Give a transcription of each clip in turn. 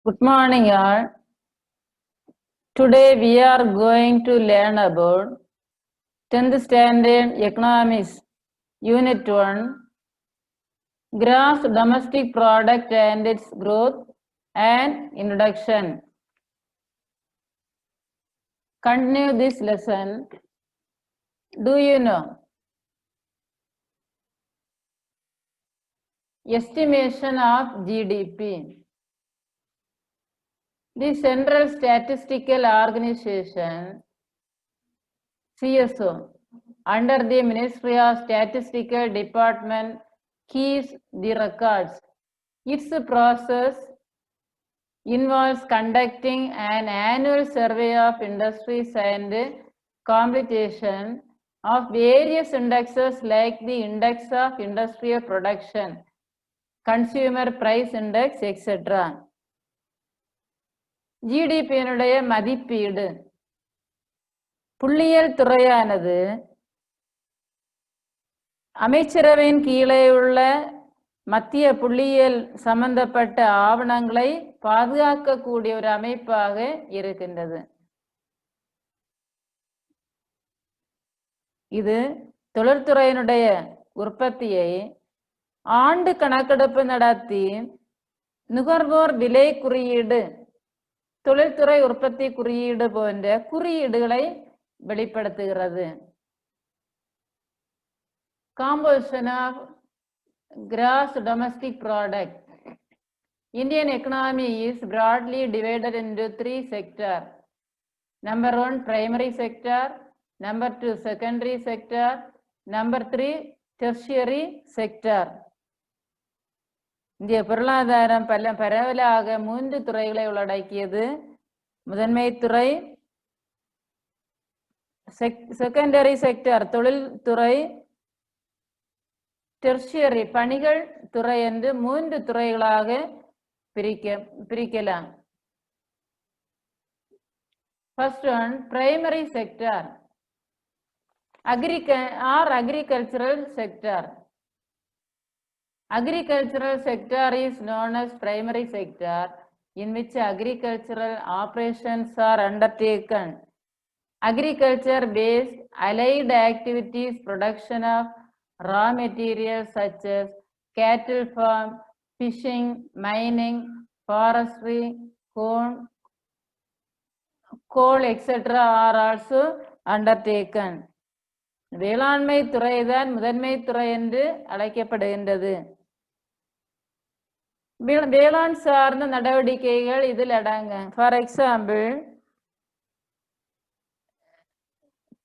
Good morning, all. Today we are going to learn about 10th Standard Economics, Unit 1, Gross Domestic Product and its Growth and Introduction. Continue this lesson. Do you know? Estimation of GDP. The Central Statistical Organization, CSO, under the Ministry of Statistical Department, keeps the records. Its process involves conducting an annual survey of industries and competition of various indexes like the Index of Industrial Production, Consumer Price Index, etc. GDP-னுடைய மதிப்பீடு. புள்ளியியல் துறையானது அமைச்சரவையின் கீழே உள்ள மத்திய புள்ளியியல் சம்பந்தப்பட்ட ஆவணங்களை பாதுகாக்கக்கூடிய ஒரு அமைப்பாக இருக்கின்றது. இது தொழில்துறையினுடைய உற்பத்தியை ஆண்டு கணக்கெடுப்பு நடத்தி நுகர்வோர் விலை குறியீடு, தொழில்துறை உற்பத்தி குறியீடு போன்ற குறியீடுகளை வெளிப்படுத்துகிறது. Composition of gross domestic product. Indian economy is broadly divided into three sectors. Number 1, primary sector. Number 2, secondary sector. Number 3, tertiary sector. இந்திய பொருளாதாரம் பரவலாக 3 துறைகளை உள்ளடக்கியது. முதன்மை துறை, செகண்டரி செக்டர் தொழில்துறை, டெர்ஷியரி பணிகள் துறை என்று 3 துறைகளாக பிரிக்கலாம். First one, primary sector, agricultural sector. Agricultural sector is known as primary sector, in which agricultural operations are undertaken. Agriculture-based allied activities, production of raw materials such as cattle farm, fishing, mining, forestry, coal, etc. are also undertaken. வேளாண்மை துறைதான் முதன்மை துறை என்று அழைக்கப்படுகின்றது. வேளாண் சார்ந்த நடவடிக்கைகள் இதில் அடங்கும். ஃபார் எக்ஸாம்பிள்,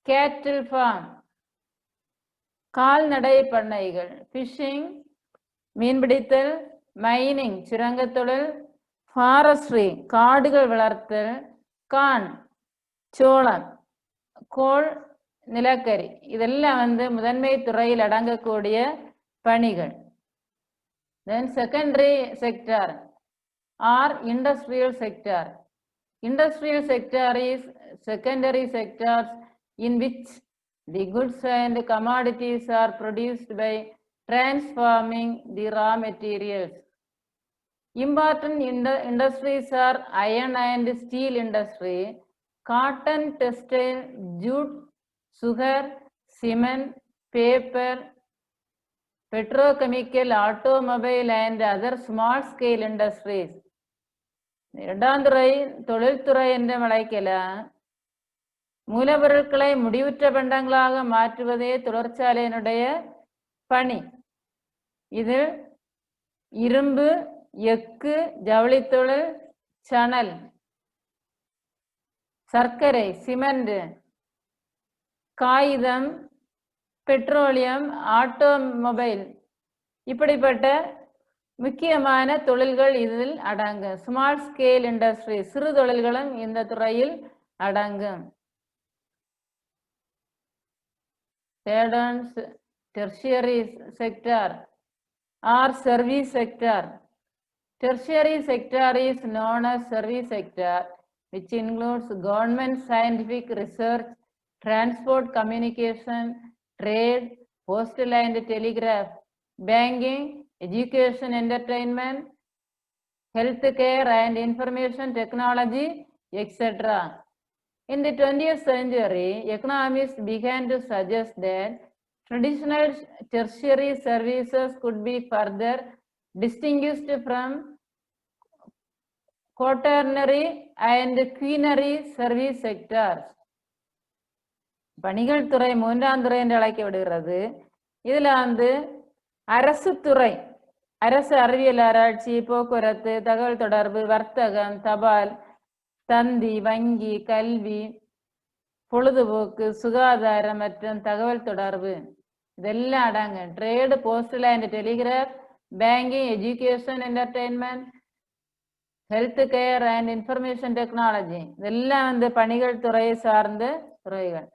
கேட்டில் ஃபார்ம் கால்நடை பண்ணைகள், ஃபிஷிங் மீன்பிடித்தல், மைனிங் சுரங்க தொழில், ஃபாரஸ்ட்ரி காடுகள் வளர்த்தல், கான் சோளம், கோல் நிலக்கரி, இதெல்லாம் முதன்மை துறையில் அடங்கக்கூடிய பணிகள். Then secondary sector or industrial sector. Industrial sector is secondary sectors in which the goods and commodities are produced by transforming the raw materials. Important industries are iron and steel industry, cotton, textile, jute, sugar, cement, paper, petrochemical, automobile and other small scale industries. இரண்டாம் துறை தொழில்துறை என்று அழைக்கலாம். மூலப்பொருட்களை முடிவுற்ற பண்டங்களாக மாற்றுவதே தொழிற்சாலையினுடைய பணி. இது இரும்பு, எஃகு, ஜவுளித்தொழில், சணல், சர்க்கரை, சிமெண்ட், காகிதம், பெட்ரோலியம், ஆட்டோமொபைல், இப்படிப்பட்ட முக்கியமான தொழில்கள் இதில் அடங்கும். ஸ்மால் ஸ்கேல் இண்டஸ்ட்ரி, சிறு தொழில்களும் இந்த துறையில் அடங்கும். Third one, tertiary sector or service sector. Tertiary sector is known as service sector, which includes government scientific research, transport communication, trade, postal and telegraph, banking, education, entertainment, healthcare and information technology, etc. In the 20th century, economists began to suggest that traditional tertiary services could be further distinguished from quaternary and quinary service sectors. பணிகள் துறை மூன்றாம் துறை என்று அழைக்கப்படுகிறது. இதுல அரசு துறை, அரசு அறிவியல் ஆராய்ச்சி, போக்குவரத்து, தகவல் தொடர்பு, வர்த்தகம், தபால், தந்தி, வங்கி, கல்வி, பொழுதுபோக்கு, சுகாதாரம் மற்றும் தகவல் தொடர்பு இதெல்லாம் அடங்க. Trade, postal and telegraph, banking, education, entertainment, health care and information technology இதெல்லாம் பணிகள் துறையை சார்ந்த துறைகள்.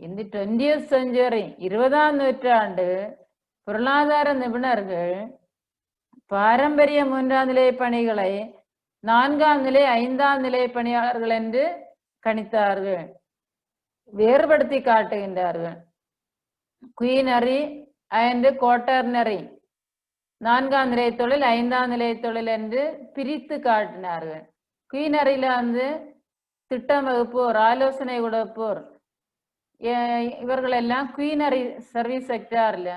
இந்த 20th century 20ஆம் நூற்றாண்டு பொருளாதார நிபுணர்கள் பாரம்பரிய 3ஆம் நிலை பணிகளை 4ஆம் நிலை 5ஆம் நிலை பணியாளர்கள் என்று கணித்தார்கள், வேறுபடுத்தி காட்டுகின்றார்கள். குயினரி அண்ட் குவாட்டர்னரி 4ஆம் நிலை தொழில் 5ஆம் நிலை தொழில் என்று பிரித்து காட்டினார்கள். குயினரியில திட்டம் வகுப்போர், ஆலோசனை கொடுப்போர் இவர்கள் எல்லாம் குயினரி சர்வீஸ் செக்டார்ல,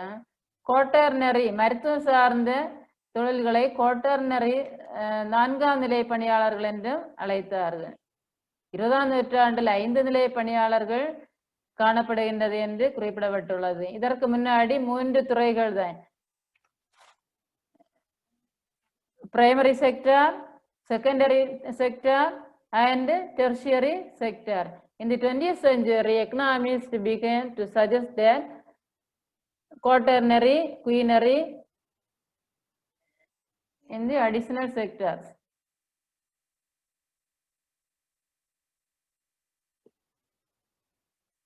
குவாட்டர்னரி மருத்துவ சார்ந்த தொழில்களை குவாட்டர்னரி 4ஆம் நிலை பணியாளர்கள் என்று அழைத்தார்கள். 20ஆம் நூற்றாண்டில் 5 நிலை பணியாளர்கள் காணப்படுகின்றது என்று குறிப்பிடப்பட்டுள்ளது. இதற்கு முன்னாடி 3 துறைகள் தான், primary sector, secondary sector and tertiary sector. In the 20th century, economists began to suggest that quaternary, quinary in the additional sectors.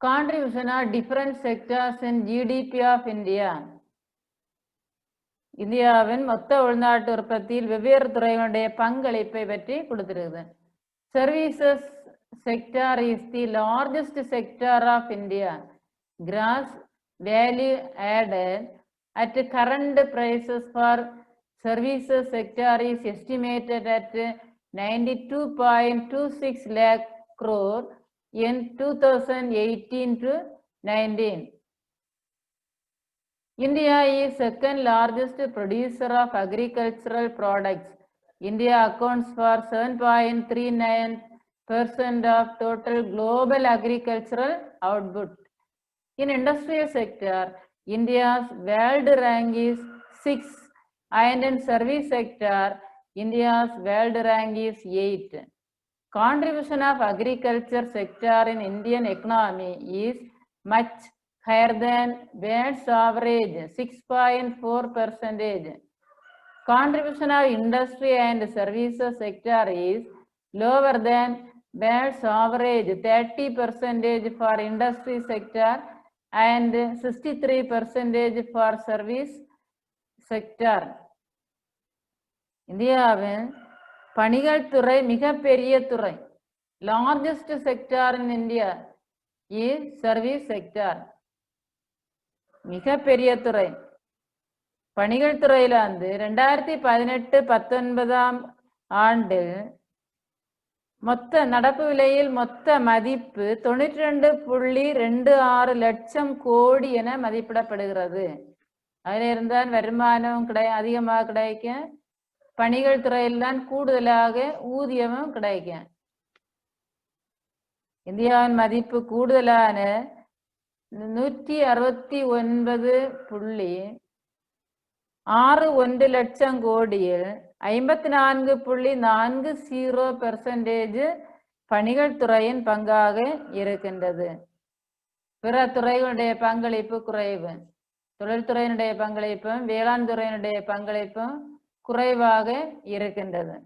Contribution of different sectors in GDP of India. இந்தியாவின் மொத்த உள்நாட்டு உற்பத்தியில் வெவ்வேறு துறைகளுடைய பங்களிப்பை பற்றி கொடுத்திருக்குது. Services sector is the largest sector of India. Gross value added at current prices for services sector is estimated at 92.26 lakh crore in 2018 to 19. India is second largest producer of agricultural products. India accounts for 7.39% of total global agricultural output. In industrial sector, India's world rank is 6, and in service sector, India's world rank is 8. Contribution of agriculture sector in Indian economy is much higher than world's average, 6.4%. Contribution of industry and services sector is lower than world's average, 30% for industry sector and 63% for service sector. இந்தியாவின் பணிகள் துறை மிகப்பெரிய துறை. Largest sector in India is service sector. மிகப்பெரிய துறை. பணிகள் துறையில 2018-19 ஆண்டு மொத்த நடப்பு விலையில் மொத்த மதிப்பு 92.26 லட்சம் கோடி என மதிப்பிடப்படுகிறது. அதில் இருந்தால் வருமானம் அதிகமாக கிடைக்கும், பணிகள் துறையில் தான் கூடுதலாக ஊதியமும் கிடைக்கும். இந்தியாவின் மதிப்பு கூடுதலான 169.61 லட்சம் கோடியில் 54.40% பணிகள் துறையின் பங்காக இருக்கின்றது. பிற துறைகளுடைய பங்களிப்பு குறைவு. தொழில்துறையினுடைய பங்களிப்பும் வேளாண் துறையினுடைய பங்களிப்பும் குறைவாக இருக்கின்றது.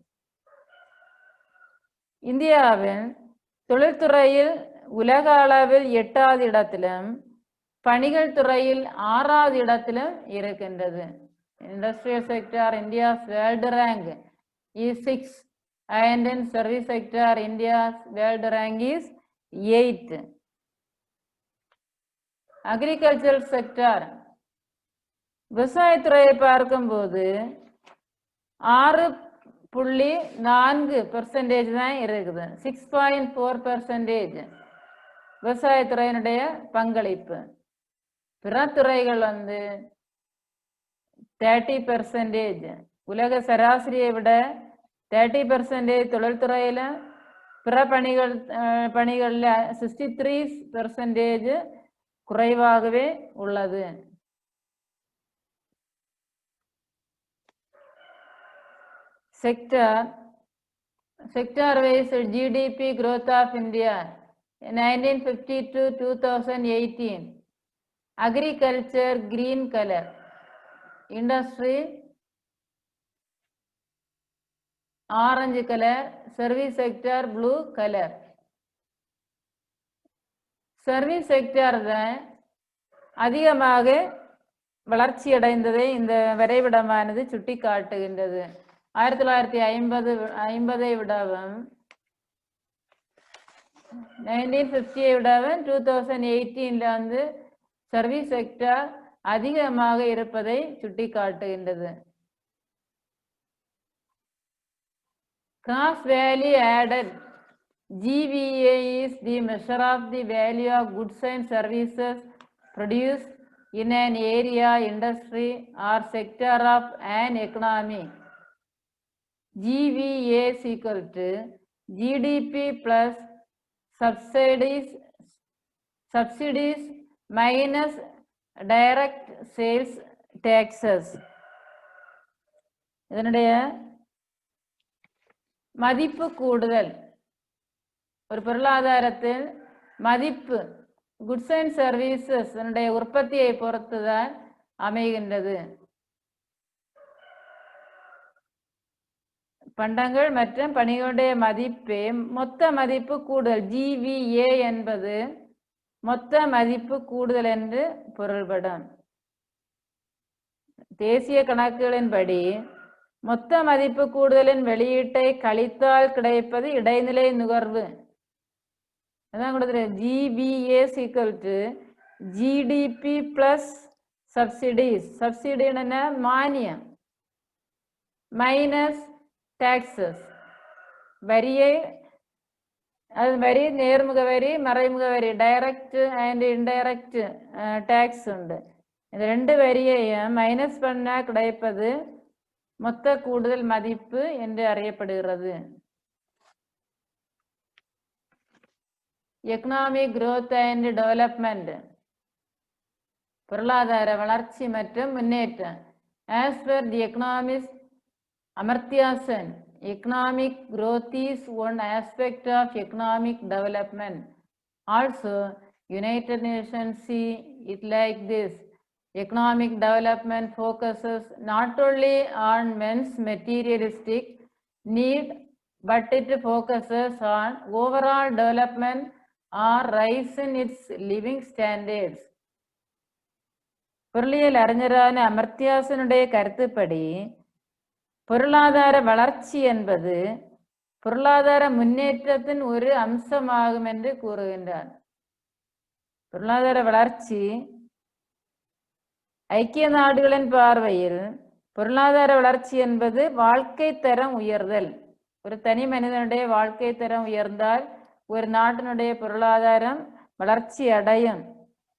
இந்தியாவின் தொழில்துறையில் உலக அளவில் 8வது இடத்திலும் பணிகள் துறையில் 6வது இடத்திலும் இருக்கின்றது. Industrial sector, India's world rank is 6, and in service sector, India's world rank is 8. Agricultural sector, விவசாயத்துறையை பார்க்கும்போது 6.4% தான் இருக்குது. 6.4% விவசாயத்துறையினுடைய பங்களிப்பு. பிற துறைகள் 30%. உலக சராசரியை விட 30% தொழில்துறையில, பிற பணிகள்ல 63% குறைவாகவே உள்ளது. Sector-wise GDP growth of India 1950 to 2018. Agriculture green color, industry orange color, service sector blue color. Service sector தான் அதிகமாக வளர்ச்சி அடைந்ததை இந்த வரைபடமானது சுட்டி காட்டுகின்றது. 1950 விடவும் 1950 விடவும் 2018 சர்வீஸ் செக்டர் அதிகமாக இருப்பதை சுட்டி காட்டுகின்றது. Gross value added, GVA is the measure of the value of goods and services produced in an area, industry or sector of an economy. GVA is equal to GDP plus subsidies minus direct sales taxes. இதனுடைய மதிப்பு கூடுதல் ஒரு பொருளாதாரத்தில் மதிப்பு goods and services உற்பத்தியை பொறுத்துதான் அமைகின்றது. பண்டங்கள் மற்றும் பணிகளுடைய மதிப்பே மொத்த மதிப்பு கூடுதல். GVA என்பது மொத்த மதிப்பு கூடுதல் என்று பொருள்படும். தேசிய கணக்குகளின்படி மொத்த மதிப்பு கூடுதலின் வெளியீட்டை கழித்தால் கிடைப்பது இடைநிலை நுகர்வு. அதான் கொடுத்துரு. GVA is equal to GDP plus subsidies. Subsidy என்ன? மானியம். Minus taxes. வரியை, அது வரி, நேர்முக வரி, மறைமுக வரி, டைரக்ட் அண்ட் இன்டைரக்ட் டாக்ஸ் உண்டு. இந்த ரெண்டு வரியையும் மைனஸ் பண்ண கிடைப்பது மொத்த கூடுதல் மதிப்பு என்று அறியப்படுகிறது. எக்கனாமிக் growth and development, பொருளாதார வளர்ச்சி மற்றும் முன்னேற்றம். As per the economist Amartya Sen, economic growth is one aspect of economic development. Also, United Nations see it like this. Economic development focuses not only on men's materialistic need, but it focuses on overall development or rise in its living standards. பொருளியல் அறிஞரான அமர்த்தியாசனுடைய கருத்துப்படி பொருளாதார வளர்ச்சி என்பது பொருளாதார முன்னேற்றத்தின் ஒரு அம்சமாகும் என்று கூறுகின்றார். பொருளாதார வளர்ச்சி ஐக்கிய நாடுகளின் பார்வையில் பொருளாதார வளர்ச்சி என்பது வாழ்க்கை தரம் உயர்தல். ஒரு தனி மனிதனுடைய வாழ்க்கை தரம் உயர்ந்தால் ஒரு நாட்டினுடைய பொருளாதாரம் வளர்ச்சி அடையும்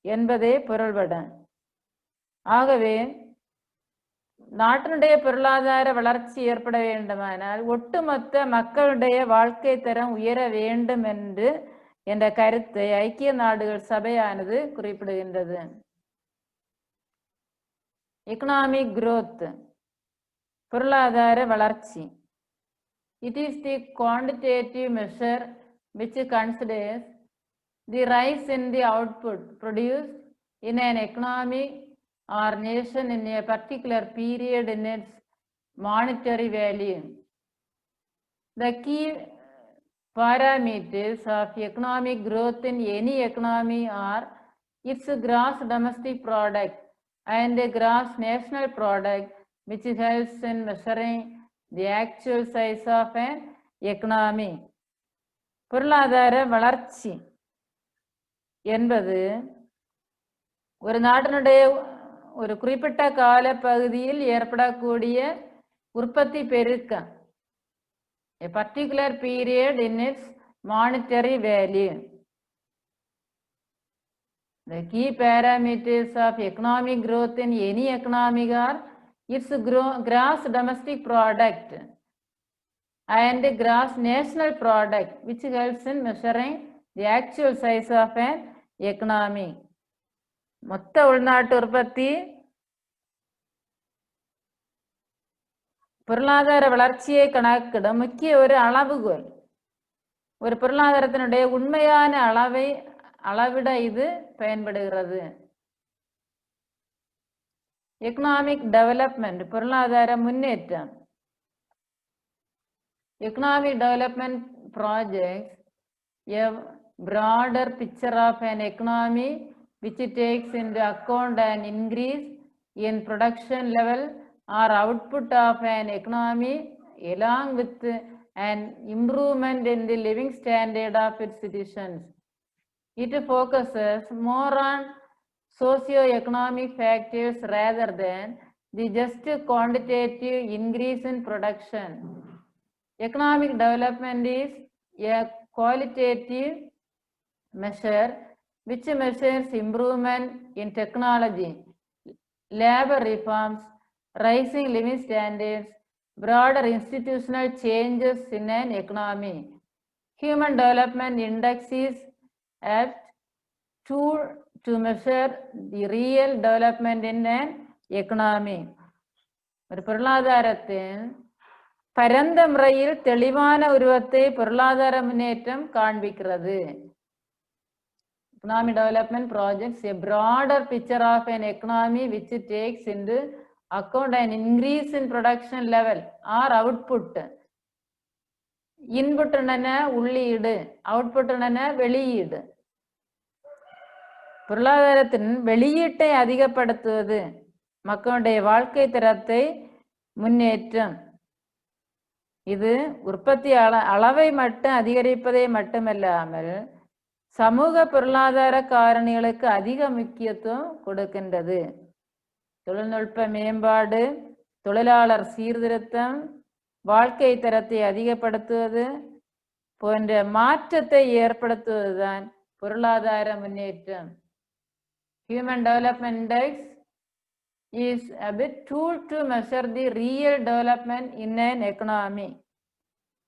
என்பதே பொருள்படும். ஆகவே நாட்டினுடைய பொருளாதார வளர்ச்சி ஏற்பட வேண்டுமானால் ஒட்டுமொத்த மக்களுடைய வாழ்க்கை தரம் உயர வேண்டும் என்ற கருத்தை ஐக்கிய நாடுகள் சபையானது குறிப்பிடுகின்றது. எக்கனாமிக் growth, பொருளாதார வளர்ச்சி. It is the quantitative measure which considers the rise in the output produced in an economy or nation in a particular period in its monetary value. The key parameters of economic growth in any economy are its gross domestic product and the gross national product, which helps in measuring the actual size of an economy. பொருளாதார வளர்ச்சி என்பது ஒரு நாட்டினுடைய ஒரு குறிப்பிட்ட கால பகுதியில் ஏற்படக்கூடிய உற்பத்தி பெருக்கம், a particular period in its monetary value. The key parameters of economic growth in any economy are its gross domestic product and gross national product, which helps in measuring the actual size of an economy. மொத்த உள்நாட்டு உற்பத்தி பொருளாதார வளர்ச்சியை கணக்கிடும் முக்கிய ஒரு அளவுகோல். ஒரு பொருளாதாரத்தினுடைய உண்மையான அளவை அளவிட இது பயன்படுகிறது. எக்கனாமிக் டெவலப்மெண்ட், பொருளாதார முன்னேற்றம். Economic development projects a broader picture of an economy which takes into account an increase in production level or output of an economy along with an improvement in the living standard of its citizens. It focuses more on socio-economic factors rather than the just quantitative increase in production. Economic development is a qualitative measure which measures improvement in technology, labor reforms, rising living standards, broader institutional changes in an economy. Human Development Index is a tool to measure the real development in an economy. ஒரு பொருளாதாரத்தின் பரந்த முறையில் தெளிவான உருவத்தை பொருளாதார முன்னேற்றம் காண்பிக்கிறது. Economic development projects a broader picture of an economy which takes into account an increase in production level or output. Input உள்ளீடு, அவுட்புட் வெளியீடு. பொருளாதாரத்தின் வெளியீட்டை அதிகப்படுத்துவது மக்களுடைய வாழ்க்கை தரத்தை முன்னேற்றம். இது உற்பத்தி அளவை மட்டும் அதிகரிப்பதை மட்டுமல்லாமல் சமூக பொருளாதார காரணிகளுக்கு அதிக முக்கியத்துவம் கொடுக்கின்றது. தொழில்நுட்ப மேம்பாடு, தொழிலாளர் சீர்திருத்தம், வாழ்க்கை தரத்தை அதிகப்படுத்துவது போன்ற மாற்றத்தை ஏற்படுத்துவதுதான் பொருளாதார முன்னேற்றம். Human Development Index is a bit tool to measure the real development in an economy.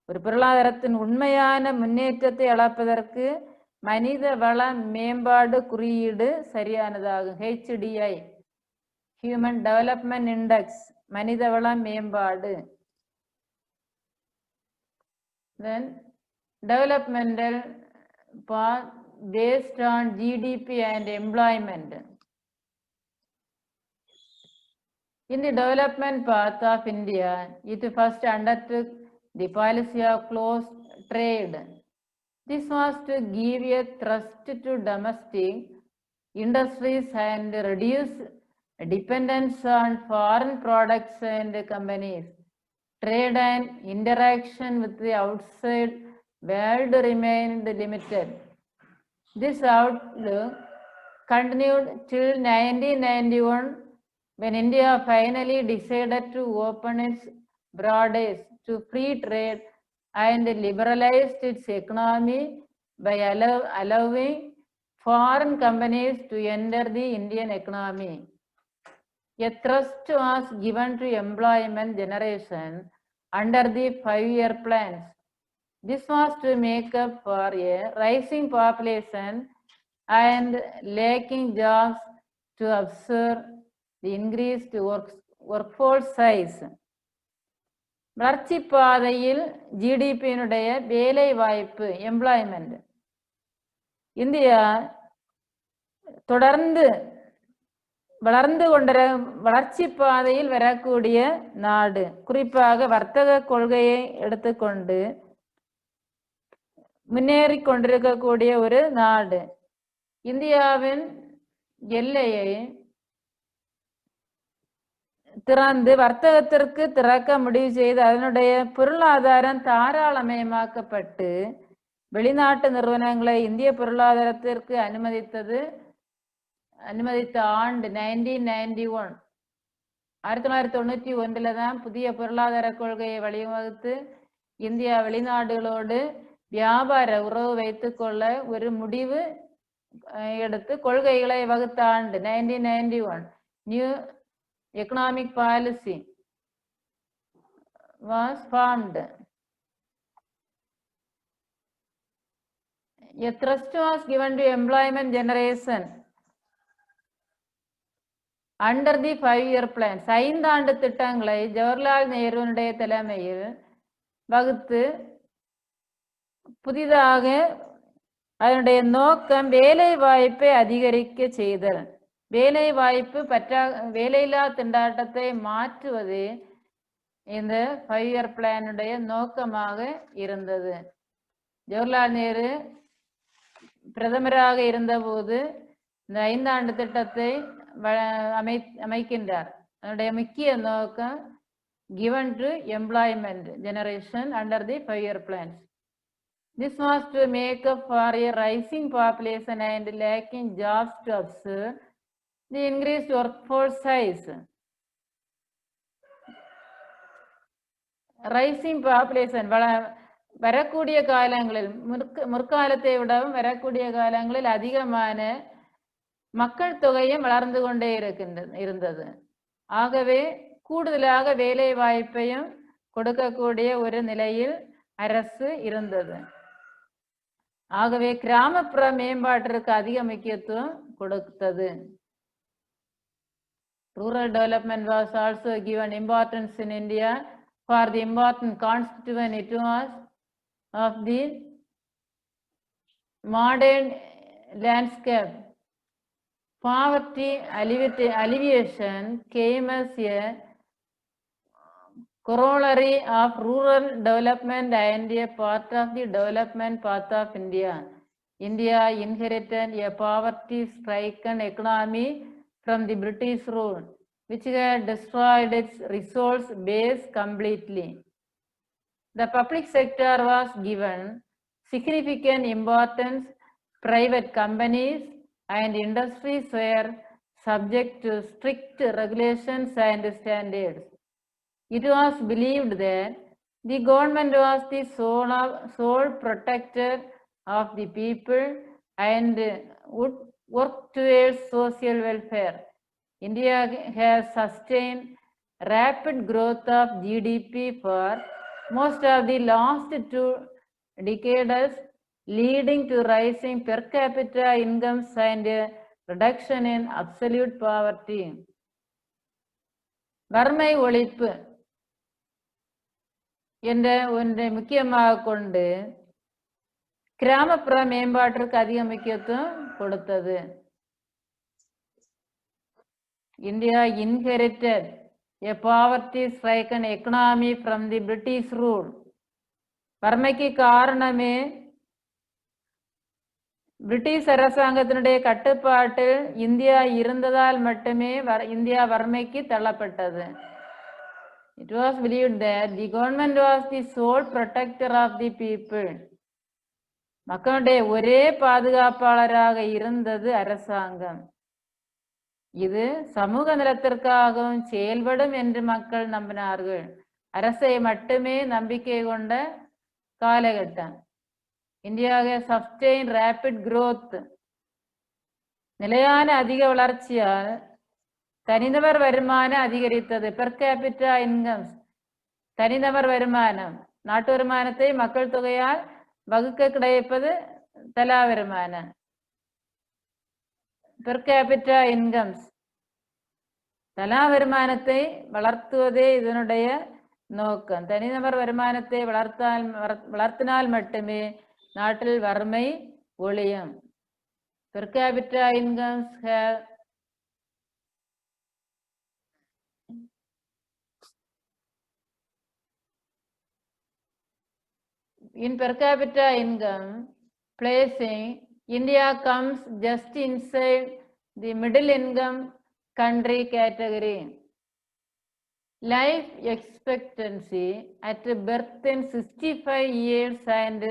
ஒரு பொருளாதாரத்தின் உண்மையான முன்னேற்றத்தை அளப்பதற்கு மனித வள மேம்பாடு குறியீடு சரியானதாகும். HDI, Human Development Index, மனித வள மேம்பாடு. Then developmental path based on GDP and employment. In the development path of India, it first undertook the policy of closed trade. This was to give a thrust to domestic industries and reduce dependence on foreign products and companies. Trade and interaction with the outside world remained limited. This outlook continued till 1991, when India finally decided to open its borders to free trade and liberalized its economy by allowing foreign companies to enter the Indian economy. A thrust was given to employment generation under the 5-year plans. This was to make up for a rising population and lacking jobs to absorb the increased workforce size. வளர்ச்சி பாதையில் ஜிடிபியினுடைய வேலை வாய்ப்பு, employment. India தொடர்ந்து வளர்ந்து வளர்ச்சி பாதையில் வரக்கூடிய நாடு. குறிப்பாக வர்த்தக கொள்கையை எடுத்துக்கொண்டு முன்னேறி கொண்டிருக்கக்கூடிய ஒரு நாடு. இந்தியாவின் எல்லையை திறந்து வர்த்தகத்திற்கு திறக்க முடிவு செய்து அதனுடைய பொருளாதாரம் தாராளமயமாக்கப்பட்டு வெளிநாட்டு நிறுவனங்களை இந்திய பொருளாதாரத்திற்கு அனுமதித்த ஆண்டு 1991. 1991 தான் புதிய பொருளாதார கொள்கையை வழிவகுத்து இந்தியா வெளிநாடுகளோடு வியாபார உறவு வைத்துக்கொள்ள ஒரு முடிவு எடுத்து கொள்கைகளை வகுத்த ஆண்டு 1991. New economic policy was formed. A thrust was given to employment generation under the 5-year plan. 5 ஆண்டு திட்டங்களை ஜவஹர்லால் நேருடைய தலைமையில் வகுத்து புதிதாக அதனுடைய நோக்கம் வேலை வாய்ப்பை அதிகரிக்க செய்தல். வேலை வாய்ப்பு வேலையில்லா திண்டாட்டத்தை மாற்றுவது இந்த 5-year பிளானுடைய நோக்கமாக இருந்தது. ஜவஹர்லால் நேரு பிரதமராக இருந்தபோது இந்த 5 ஆண்டு திட்டத்தை அமைக்கின்றார். அதனுடைய முக்கிய நோக்கம் given to employment generation under the 5-year plans. This was to make up for a rising population and lacking jobs to observe the increased workforce size. Rising population வரக்கூடிய காலங்களில் முற்காலத்தை விடவும் வரக்கூடிய காலங்களில் அதிகமான மக்கள் தொகையும் வளர்ந்து கொண்டே இருந்தது. ஆகவே கூடுதலாக வேலை வாய்ப்பையும் கொடுக்கக்கூடிய ஒரு நிலையில் அரசு இருந்தது. ஆகவே கிராமப்புற மேம்பாட்டிற்கு அதிக முக்கியத்துவம் கொடுத்தது. Rural development was also given importance in India for the important constituent it was of the modern landscape. Poverty alleviation came as a corollary of rural development and a part of the development path of India. India inherited a poverty-stricken economy from the British rule, which had destroyed its resource base completely. The public sector was given significant importance. Private companies and industries were subject to strict regulations and standards. It was believed that the government was the sole protector of the people and would work towards social welfare. India has sustained rapid growth of GDP for most of the last 2 decades, leading to rising per capita incomes and a reduction in absolute poverty. வறுமை ஒழிப்பு என்ற ஒன்றை முக்கியமாக கொண்டு கிராமப்புற மேம்பாட்டிற்கு அதிக முக்கியத்துவம் கொடுத்தது. India inherited a poverty-stricken economy from the British rule. வறுமைக்கு காரணமே பிரிட்டிஷ் அரசாங்கத்தினுடைய கட்டுப்பாட்டில் இந்தியா இருந்ததால் மட்டுமே இந்தியா வறுமைக்கு தள்ளப்பட்டது. It was believed that the government was the sole protector of the people. மக்களுடைய ஒரே பாதுகாப்பாளராக இருந்தது அரசாங்கம். இது சமூக நலத்திற்காகவும் செயல்படும் என்று மக்கள் நம்பினார்கள். அரசை மட்டுமே நம்பிக்கை கொண்ட காலகட்டம். India has sustained rapid growth. நிலையான அதிக வளர்ச்சியால் தனிநபர் வருமானம் அதிகரித்தது. per capita incomes, தனிநபர் வருமானம், நாட்டு வருமானத்தை மக்கள் தொகையால் வகுக்க கிடைப்பது தலா வருமானம். per capita incomes, தலா வருமானத்தை வளர்த்துவதே இதனுடைய நோக்கம். தனிநபர் வருமானத்தை வளர்த்தினால் மட்டுமே நாட்டில் வறுமை ஒழியும். per capita incomes have in per capita income placing, India comes just inside the middle income country category. Life expectancy at birth in 65 years and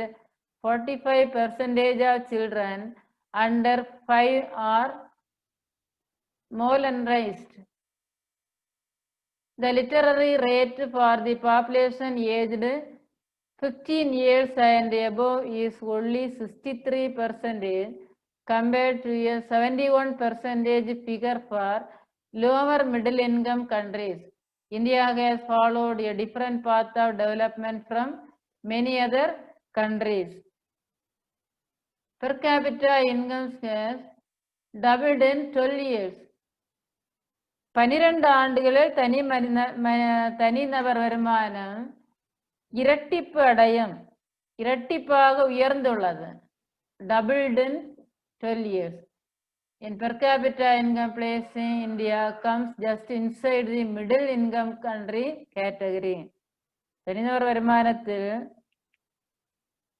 45% of children under 5 are malnourished. The literary rate for the population aged 15 years and above is only 63% compared to a 71% figure for lower middle income countries. India has followed a different path of development from many other countries. Per capita income has doubled in 12 years. 12 ஆண்டுகளில் தனிநபர் வருமானம் இரட்டிப்பாக உயர்ந்துள்ளது. Doubled in 12 years. In per capita income, placing India comes just inside the middle income country category. தனிநபர் வருமானத்தில்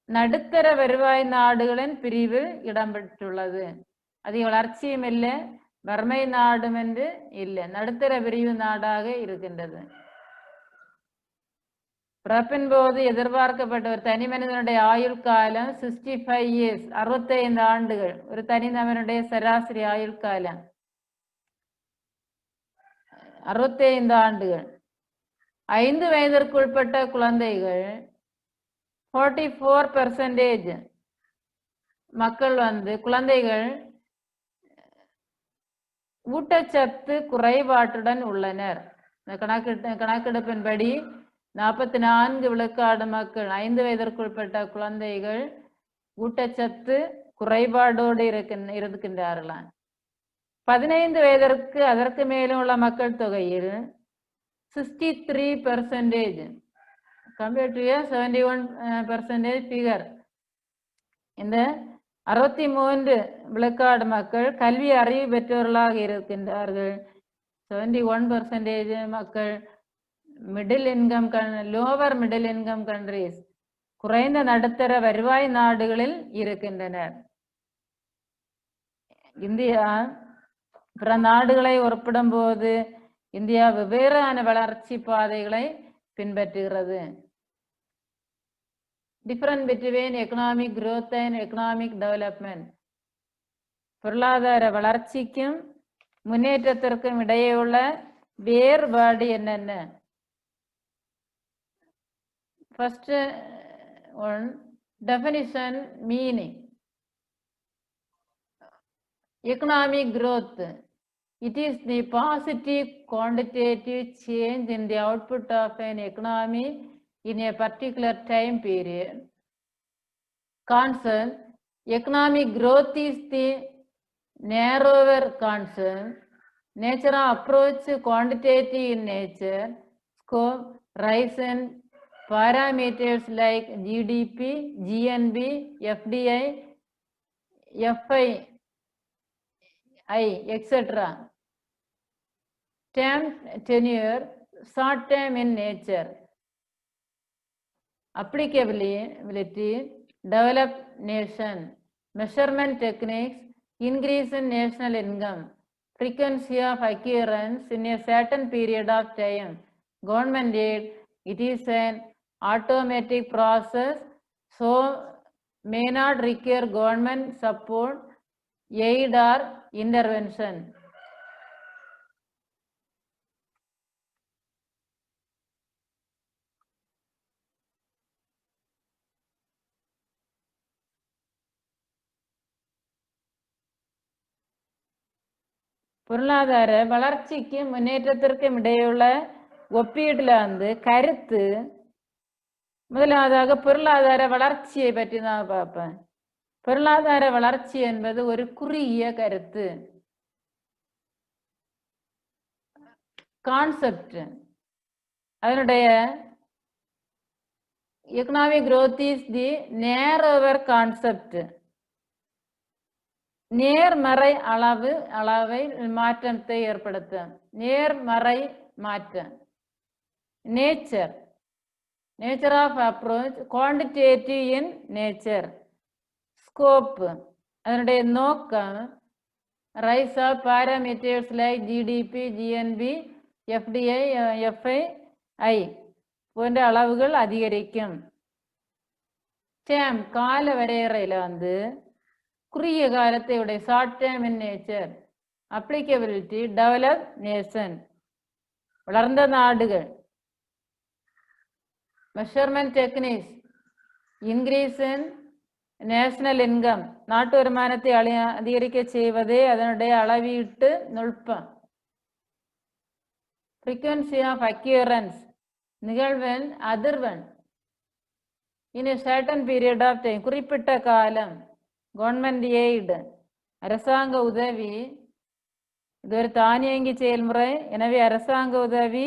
நடுத்தர வருவாய் நாடுகளின் பிரிவில் இடம்பெற்றுள்ளது. அதிக வளர்ச்சியும் இல்லை, வறுமை நாடும் என்று இல்லை, நடுத்தர பிரிவு நாடாக இருக்கின்றது. பிறப்பின் போது எதிர்பார்க்கப்பட்ட ஒரு தனி மனிதனுடைய ஆயுள் காலம் 65 years, 65 ஆண்டுகள். ஒரு தனிநபனுடைய சராசரி ஆயுள் காலம் 65 ஆண்டுகள். 5 வயதிற்குட்பட்ட குழந்தைகள் 44% மக்கள் குழந்தைகள் ஊட்டச்சத்து குறைபாட்டுடன் உள்ளனர். கணக்கெடுப்பின்படி 44 விழுக்காடு மக்கள், 5 வயதிற்குட்பட்ட குழந்தைகள் ஊட்டச்சத்து குறைபாடோடு இருக்கின்றார்களாம். 15 வயதிற்கு அதற்கு மேலும் உள்ள மக்கள் தொகையில் 63% compared to a 71% figure. இந்த 63 விழுக்காடு மக்கள் கல்வி அறிவு பெற்றவர்களாக இருக்கின்றார்கள். 71% மக்கள் middle income lower middle income countries, குறைந்த நடுத்தர வருவாய் நாடுகளில் இருக்கின்றனர். இந்தியா பிற நாடுகளை ஒப்பிடும் போது இந்தியா வெவ்வேறான வளர்ச்சி பாதைகளை பின்பற்றுகிறது. Difference between economic growth and economic development. பொருளாதார வளர்ச்சிக்கும் முன்னேற்றத்திற்கும் இடையே உள்ள வேறுபாடு என்னென்ன? First one, definition, meaning. Economic growth. It is the positive quantitative change in the output of an economy in a particular time period. Concern, economic growth is the narrower concern. Nature approach quantitative in nature. Scope, rise in parameters like GDP, GNB, FDI, FI, etc. Term, tenure, short term in nature. Applicability, developed nation, measurement techniques, increase in national income, frequency of occurrence in a certain period of time, government aid. It is an automatic process, so may not require government support, aid or intervention. பொருளாதார வளர்ச்சிக்கும் முன்னேற்றத்திற்கும் இடையுள்ள ஒப்பீடுல கருத்து, முதலாவதாக பொருளாதார வளர்ச்சியை பற்றி நான் பார்ப்பேன். பொருளாதார வளர்ச்சி என்பது ஒரு குறுகிய கருத்து, கான்செப்ட். அதனுடைய economic growth is the narrower concept. நேர்மறை அளவை மாற்றத்தை ஏற்படுத்தும், நேர்மறை மாற்றம். Nature of approach, quantitative in nature. Scope, அதனுடைய நோக்கம் rise of parameters like GDP, GNP, FDI, FI போன்ற அளவுகள் அதிகரிக்கும். டேம், கால வரையறையில் குறுகிய காலத்தை உடைய, short term in nature. Applicability, develop nation. வளர்ந்த நாடுகள் measurement techniques, increase in national income, நாட்டு வருமானத்தை அதிகரிக்க செய்வதே அதனுடைய அளவீட்டு நுட்பம். frequency of occurrence, நிகழ்வெண் அதிர்வெண். in a certain period of time, குறிப்பிட்ட காலம். கவர்மெண்ட் எய்டு, அரசாங்க உதவி, இது ஒரு தானியங்கி செயல்முறை. எனவே அரசாங்க உதவி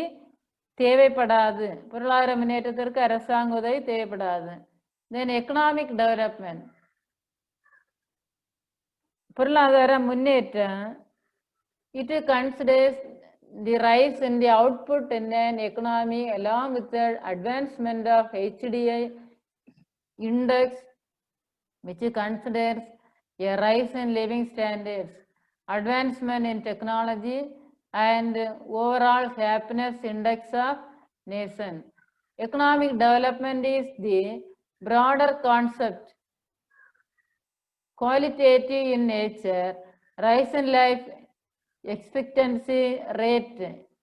தேவைப்படாது. பொருளாதார முன்னேற்றத்திற்கு அரசாங்க உதவி தேவைப்படாது. தென் எக்கனாமிக் டெவலப்மெண்ட், பொருளாதார முன்னேற்றம். it considers the rise in the output in an economy along with the advancement of HDI index, which considers a rise in living standards, advancement in technology, and overall happiness index of nation. Economic development is the broader concept, qualitative in nature. Rise in life expectancy rate,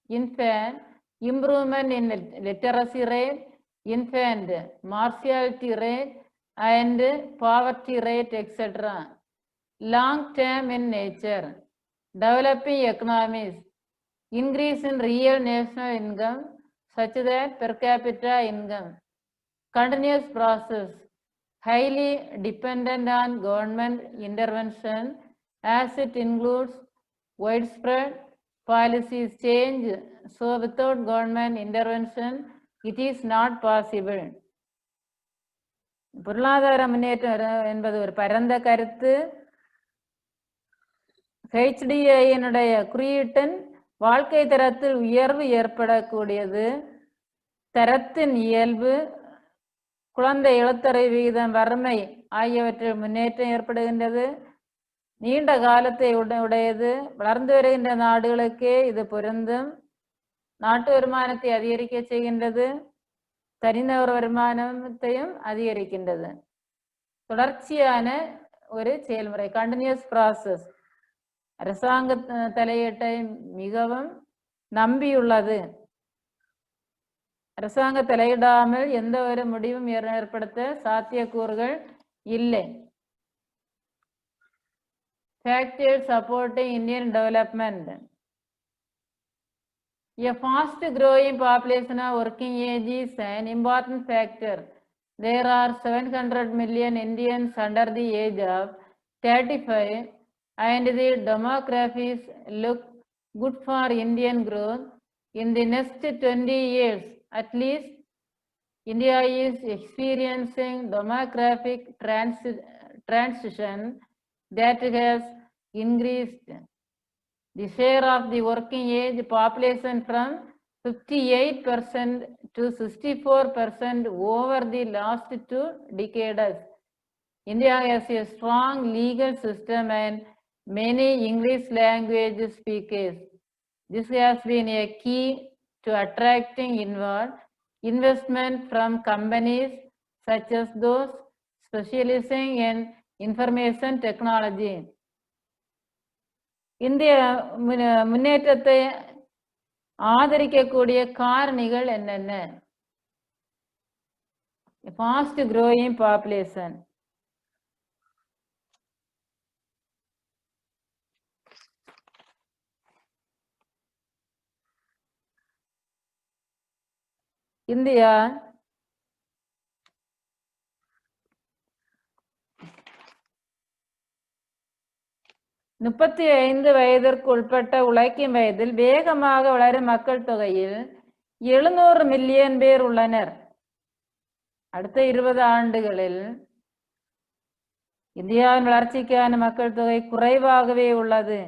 infant, improvement in literacy rate, infant mortality rate, and poverty rate, etc. Long term in nature, developing economies, increase in real national income such that per capita income, continuous process, highly dependent on government intervention as it includes widespread policies change. So without government intervention it is not possible. பொருளாதார முன்னேற்றம் என்பது ஒரு பரந்த கருத்து. HDI-னுடைய குறியீட்டின் வாழ்க்கை தரத்தில் உயர்வு ஏற்படக்கூடியது. தரத்தின் இயல்பு, குழந்தை எழுத்தறிவு விகிதம், வறுமை ஆகியவற்றில் முன்னேற்றம் ஏற்படுகின்றது. நீண்ட காலத்தை உடையது. வளர்ந்து வருகின்ற நாடுகளுக்கே இது பொருந்தும். நாட்டு வருமானத்தை அதிகரிக்க செய்கின்றது. தனிநபர் வருமானத்தையும் அதிகரிக்கின்றது. தொடர்ச்சியான ஒரு செயல்முறை, கண்டினியூஸ் ப்ராசஸ். அரசாங்க தலையீட்டை மிகவும் நம்பியுள்ளது. அரசாங்க தலையிடாமல் எந்த ஒரு முடிவும் ஏற்படுத்த சாத்தியக்கூறுகள் இல்லை. Factors supporting Indian development. A fast growing population of working age is an important factor. There are 700 million Indians under the age of 35 and the demographics look good for Indian growth. In the next 20 years at least, India is experiencing demographic transition that has increased the share of the working age population from 58% to 64% over the last 2 decades. India has a strong legal system and many English language speakers. This has been a key to attracting inward investment from companies such as those specializing in information technology. இந்திய முன்னேற்றத்தை ஆதரிக்கக்கூடிய காரணிகள் என்னென்ன? Fast growing population, India 35 வயதிற்கு உட்பட்ட உழைக்கும் வயதில் வேகமாக வளரும் மக்கள் தொகையில் 700 மில்லியன் பேர் உள்ளனர். அடுத்த 20 ஆண்டுகளில் இந்தியாவின் வளர்ச்சிக்கான மக்கள் தொகை குறைவாகவே உள்ளது.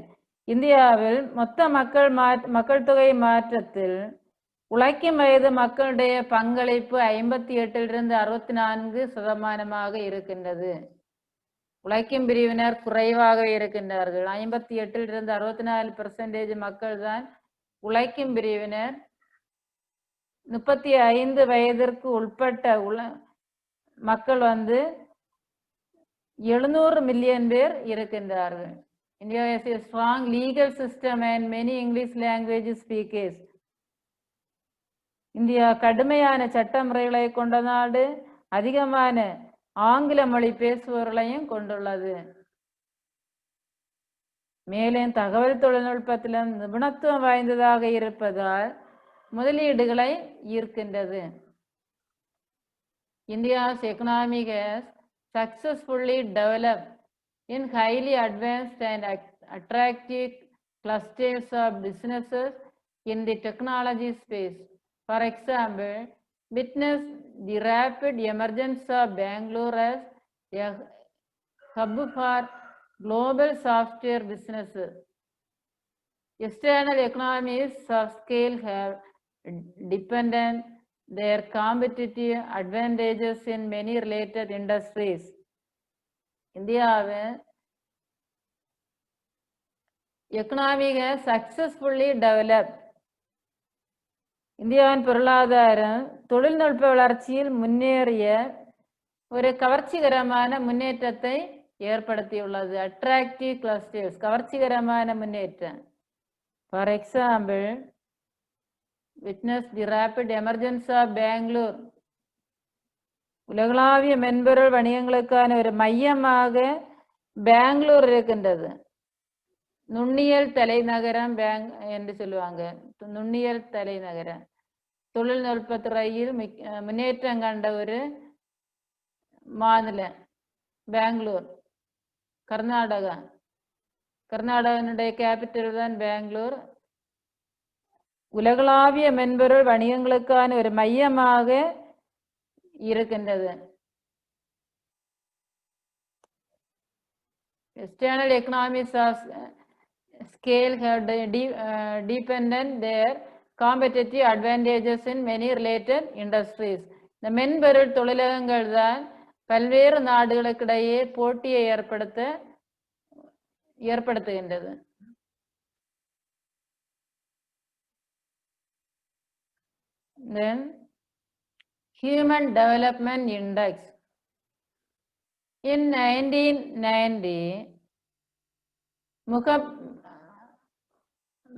இந்தியாவில் மொத்த மக்கள் தொகை மாற்றத்தில் உழைக்கும் வயது மக்களுடைய பங்களிப்பு 58% 64% இருக்கின்றது. உழைக்கும் பிரிவினர் குறைவாக இருக்கின்றார்கள். 58% 64% மக்கள் தான் உழைக்கும் பிரிவினர். 35 வயதிற்கு உட்பட்ட மக்கள் 700 மில்லியன் பேர் இருக்கின்றார்கள். India has a strong legal system and many English language speakers. India கடுமையான சட்டமுறைகளை கொண்ட நாடு, அதிகமான ஆங்கில மொழி பேசுபவர்களையும் கொண்டுள்ளது. மேலும் தகவல் தொழில்நுட்பத்திலும் நிபுணத்துவம் வாய்ந்ததாக இருப்பதால் முதலீடுகளை ஈர்க்கின்றது. India's economy has successfully developed in highly advanced and attractive clusters of businesses in the technology space. For example, witness the rapid emergence of Bangalore as a hub for global software businesses. External economies of scale have dependent their competitive advantages in many related industries. இந்தியாவின் economy has successfully developed. இந்தியாவின் பொருளாதாரம் தொழில்நுட்ப வளர்ச்சியில் முன்னேறிய ஒரு கவர்ச்சிகரமான முன்னேற்றத்தை ஏற்படுத்தியுள்ளது. அட்ராக்டிவ் கிளஸ்டர்ஸ், கவர்ச்சிகரமான முன்னேற்றம். For example, witness the rapid emergence of Bangalore. உலகளாவிய மென்பொருள் வணிகங்களுக்கான ஒரு மையமாக பெங்களூர் இருக்கின்றது. நுண்ணியல் தலைநகரம் என்று சொல்லுவாங்க. நுண்ணியல் தலைநகரம். தொழில்நுட்பத்துறையில் முன்னேற்றம் கண்ட ஒரு மாநிலம் பெங்களூர். கர்நாடகா. கர்நாடகனுடைய கேபிட்டல் தான் பெங்களூர். உலகளாவிய மென்பொருள் வணிகங்களுக்கான ஒரு மையமாக இருக்கின்றது. External economies of scale have dependent their competitive advantages in many related industries. இந்த மென்பொருள் தொழிலகங்கள் தான் பல்வேறு நாடுகளுக்கிடையே போட்டியை ஏற்படுத்துகின்றது. Then Human Development Index. In 1990,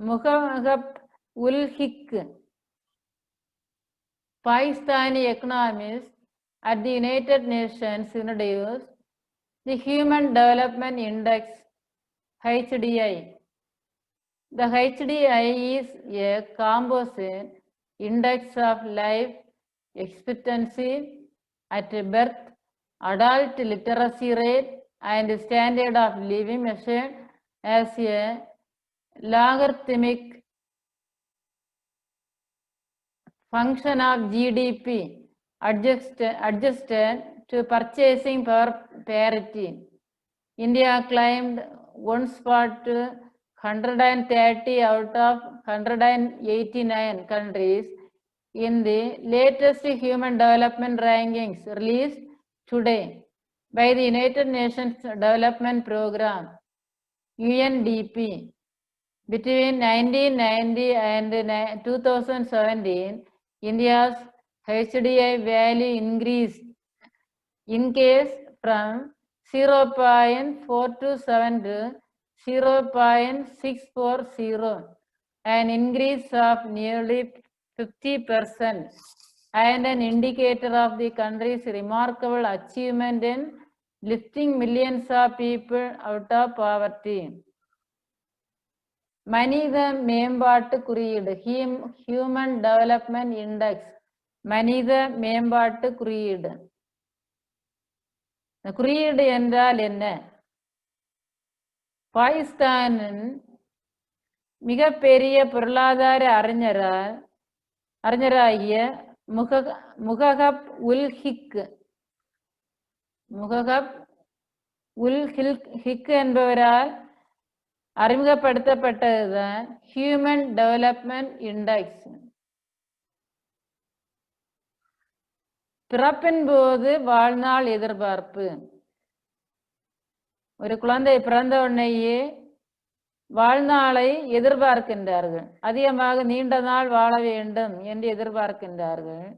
Muhab-ul-Hik, Pakistani economist at the United Nations, introduced the Human Development Index, HDI. The HDI is a composite index of life expectancy at birth, adult literacy rate, and standard of living measured as a logarithmic function of GDP adjusted to purchasing power parity. India climbed one spot to 130 out of 189 countries in the latest Human Development Rankings released today by the United Nations Development Program, UNDP. Between 1990 and 2017, India's HDI value increased from 0.427 to 0.640, an increase of nearly 50%, and an indicator of the country's remarkable achievement in lifting millions of people out of poverty. மனித மேம்பாட்டு குறியீடு, human development index, மனித மேம்பாட்டு குறியீடு. குறியீடு என்றால் என்ன? பாகிஸ்தானின் மிகப்பெரிய பொருளாதார அறிஞராகிய முஹப்-உல்-ஹிக் என்பவரால் அறிமுகப்படுத்தப்பட்டதுதான் ஹியூமன் டெவலப்மெண்ட் இண்டெக்ஸ். பிறப்பின் போது வாழ்நாள் எதிர்பார்ப்பு. ஒரு குழந்தை பிறந்த உடனேயே வாழ்நாளை எதிர்பார்க்கின்றார்கள். அதிகமாக நீண்ட நாள் வாழ வேண்டும் என்று எதிர்பார்க்கின்றார்கள்.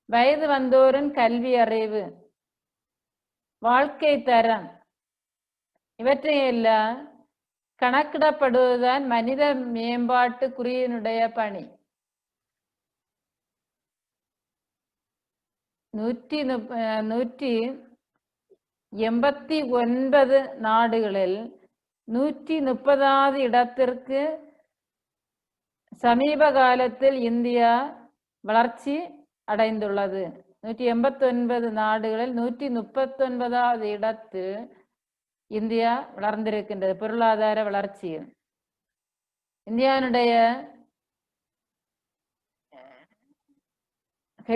வயது வந்தோரின் கல்வி அறிவு, வாழ்க்கை தரம், இவற்றையெல்லாம் கணக்கிடப்படுவதுதான் மனித மேம்பாட்டு குறியீடுடைய பணி. 189 நாடுகளில் 130வது இடத்திற்கு சமீப காலத்தில் இந்தியா வளர்ச்சி அடைந்துள்ளது. 189 நாடுகளில் 139வது இடத்தில் இந்தியா வளர்ந்திருக்கின்றது பொருளாதார வளர்ச்சியில். இந்தியாவுடைய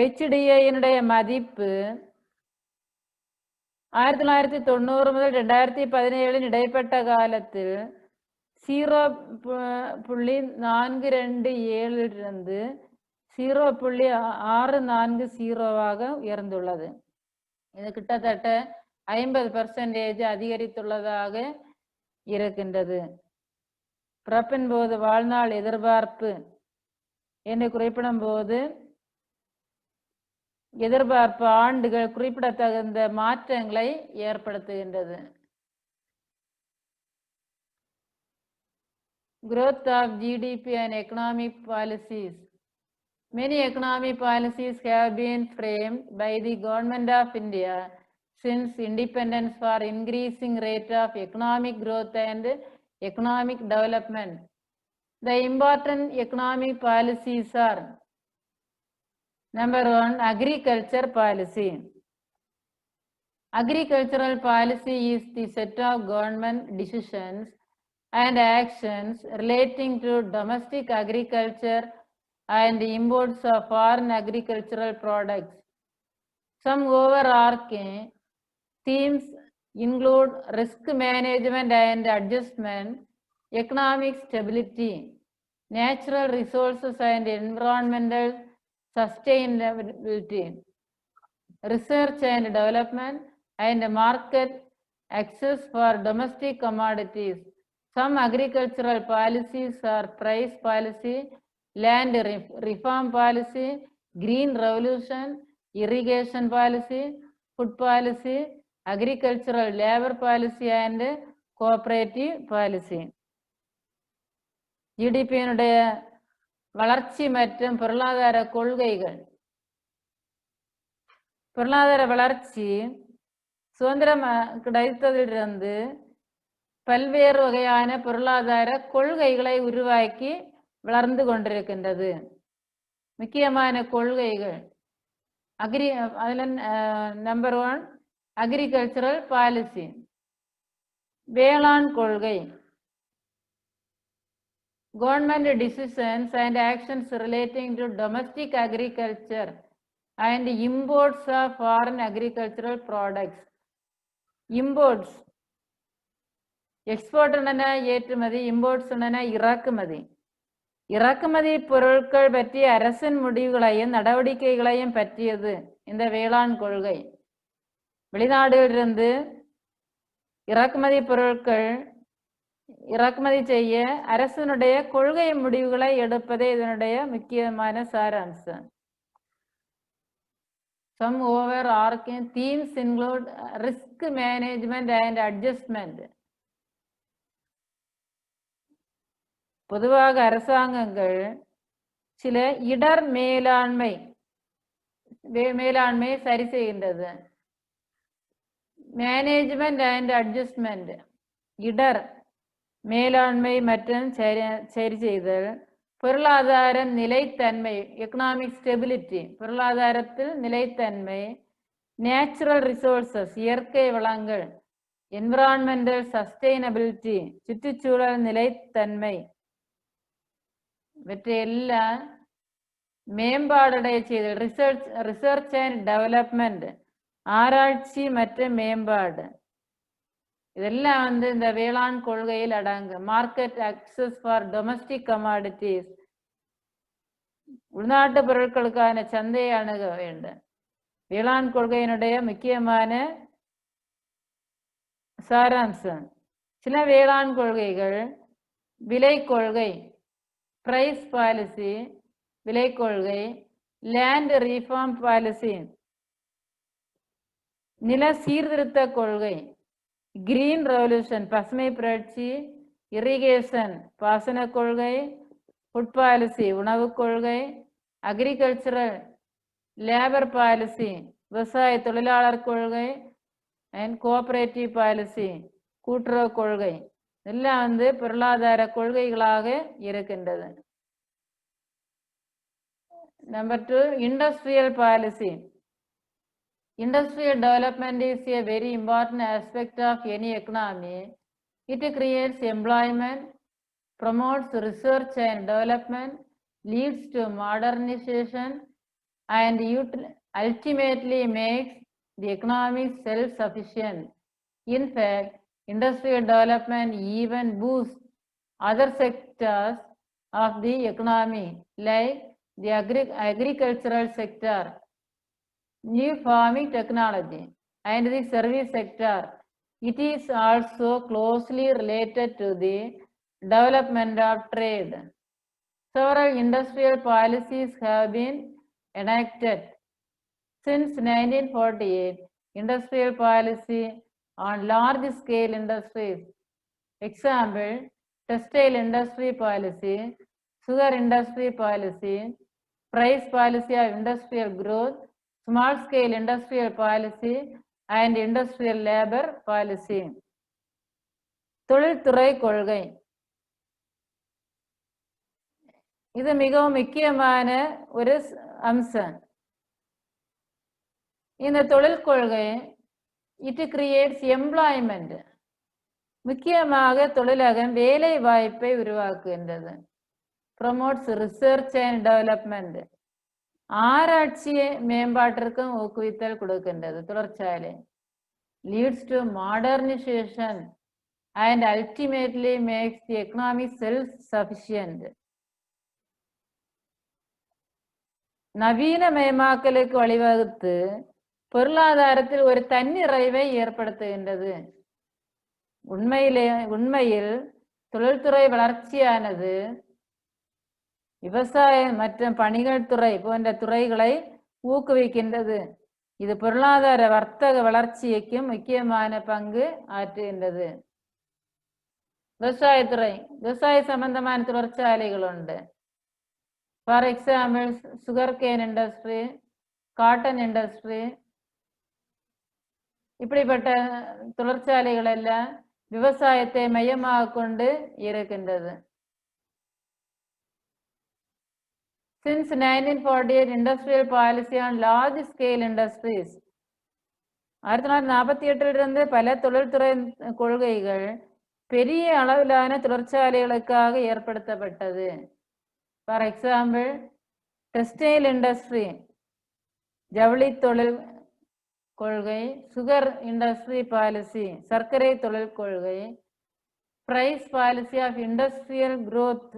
HDI மதிப்பு 1990 முதல் 2017 இடைப்பட்ட காலத்தில் 0.427 0.640 உயர்ந்துள்ளது. இது கிட்டத்தட்ட 50% அதிகரித்துள்ளதாக இருக்கின்றது. பிறப்பின் போது வாழ்நாள் எதிர்பார்ப்பு என்று குறிப்பிடும் போது எதிர்பார்ப்பு ஆண்டுகள் குறிப்பிடத்தகுந்த மாற்றங்களை ஏற்படுத்துகின்றது. Growth of GDP and economic policies. Many economic policies have been framed by the Government of India since independence for increasing rate of economic growth and economic development. The important economic policies are: Number 1, agriculture policy. Agricultural policy is the set of government decisions and actions relating to domestic agriculture and imports of foreign agricultural products. Some overarching themes include risk management and adjustment, economic stability, natural resources and environmental sustainability, research and development, and market access for domestic commodities. Some agricultural policies are price policy, land reform policy, green revolution, irrigation policy, food policy, agricultural labor policy, and cooperative policy. GDP வளர்ச்சி மற்றும் பொருளாதார கொள்கைகள். பொருளாதார வளர்ச்சி சுதந்திரம் கிடைத்ததிலிருந்து பல்வேறு வகையான பொருளாதார கொள்கைகளை உருவாக்கி வளர்ந்து கொண்டிருக்கின்றது. முக்கியமான கொள்கைகள் நம்பர் 1, அக்ரிகல்ச்சரல் பாலிசி, வேளாண் கொள்கை. Government decisions and actions relating to domestic agriculture and imports of foreign agricultural products. Imports, export ஏற்றுமதி, imports இறக்குமதி. இறக்குமதி பொருட்கள் பற்றிய அரசின் முடிவுகளையும் நடவடிக்கைகளையும் பற்றியது இந்த வேளாண் கொள்கை. வெளிநாடுகளிலிருந்து இறக்குமதி பொருட்கள் இறக்குமதி செய்ய அரசினுடைய கொள்கை முடிவுகளை எடுப்பதே இதனுடைய முக்கியமான சாராம்சம். Some overarching themes include risk management and adjustment. பொதுவாக அரசாங்கங்கள் சில இடர் மேலாண்மை சரி செய்கின்றது. மேனேஜ்மெண்ட் அண்ட் அட்ஜஸ்ட்மெண்ட், இடர் மேலாண்மை மற்றும் சரி செய்தல். பொருளாதார நிலைத்தன்மை, எக்கனாமிக் ஸ்டெபிலிட்டி, பொருளாதாரத்தில் நிலைத்தன்மை. நேச்சுரல் ரிசோர்சஸ், இயற்கை வளங்கள். என்விரான்மெண்டல் சஸ்டைனபிலிட்டி, சுற்றுச்சூழல் நிலைத்தன்மை. இவற்றையெல்லாம் மேம்பாடடைய செய்தல். ரிசர்ச் அண்ட் டெவலப்மெண்ட், ஆராய்ச்சி மற்றும் மேம்பாடு. இதெல்லாம் இந்த வேளாண் கொள்கையில் அடங்கும். Market access for domestic commodities, உள்நாட்டு பொருட்களுக்கான சந்தையை அணுக வேண்டும். வேளாண் கொள்கையினுடைய முக்கியமான சாராம்சம். சில வேளாண் கொள்கைகள் விலை கொள்கை, பிரைஸ் பாலிசி, விலை கொள்கை. லேண்ட் ரீஃபார்ம் பாலிசி, நில சீர்திருத்த கொள்கை. கிரீன் ரெவல்யூஷன், பசுமை புரட்சி. இரிகேஷன், பாசன கொள்கை. ஃபுட் பாலிசி, உணவு கொள்கை. அக்ரிகல்ச்சரல் லேபர் பாலிசி, விவசாய தொழிலாளர் கொள்கை அண்ட் கோஆபரேட்டிவ் பாலிசி, கூட்டுறவு கொள்கை எல்லாம் பொருளாதார கொள்கைகளாக இருக்கின்றது. Number 2, industrial policy. Industrial development is a very important aspect of any economy. It creates employment, promotes research and development, leads to modernization, and ultimately makes the economy self-sufficient. In fact, industrial development even boosts other sectors of the economy, like the agricultural sector, new farming technology, and the service sector. It is also closely related to the development of trade. Several industrial policies have been enacted since 1948. Industrial policy on large-scale industries. Example, textile industry policy, sugar industry policy, price policy of industrial growth, small-scale industrial policy, and industrial labor policy. தொழில்துறை கொள்கை இது மிகவும் முக்கியமான ஒரு அம்சம். இந்த தொழில் கொள்கை it creates employment, முக்கியமாக தொழிலகம் வேலை வாய்ப்பை உருவாக்குகின்றது. promotes research and development, ஆராய்ச்சி மேம்பாட்டிற்கும் ஊக்குவித்தல் கொடுக்கின்றது தொழிற்சாலை. leads to modernization and ultimately makes the economy self-sufficient. நவீனமயமாக்கலுக்கு வழிவகுத்து பொருளாதாரத்தில் ஒரு தன்னிறைவை ஏற்படுத்துகின்றது. உண்மையில் தொழில்துறை வளர்ச்சியானது விவசாயம் மற்றும் பணிகள் துறை போன்ற துறைகளை ஊக்குவிக்கின்றது. இது பொருளாதார வர்த்தக வளர்ச்சிக்கும் முக்கியமான பங்கு ஆற்றுகின்றது. விவசாயத்துறை, விவசாய சம்பந்தமான தொழிற்சாலைகள் உண்டு. For example, sugar cane industry, cotton industry, இப்படிப்பட்ட தொழிற்சாலைகள் எல்லாம் விவசாயத்தை மையமாக கொண்டு இருக்கின்றது. Since 1948, industrial policy on large scale industries. 1948 பல தொழில்துறை கொள்கைகள் பெரிய அளவிலான தொழிற்சாலைகளுக்காக ஏற்படுத்தப்பட்டது. ஃபார் எக்ஸாம்பிள், டெக்ஸ்டைல் இண்டஸ்ட்ரி, ஜவுளி தொழில் கொள்கை, சுகர் இண்டஸ்ட்ரி பாலிசி, சர்க்கரை தொழில் கொள்கை, price policy of industrial growth,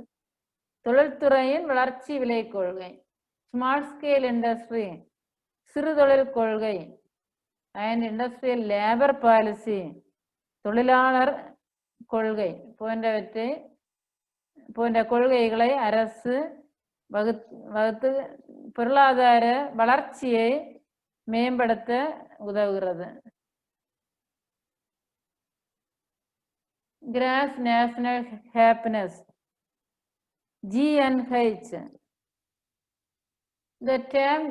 தொழில்துறையின் வளர்ச்சி விலை கொள்கை, ஸ்மால் ஸ்கேல் இண்டஸ்ட்ரி, சிறு தொழில் கொள்கை, அண்ட் இண்டஸ்ட்ரியல் லேபர் பாலிசி, தொழிலாளர் கொள்கை போன்ற கொள்கைகளை அரசு வகுத்து பொருளாதார வளர்ச்சியை மேம்படுத்த உதவுகிறது. Gross National Happiness, GNH. The term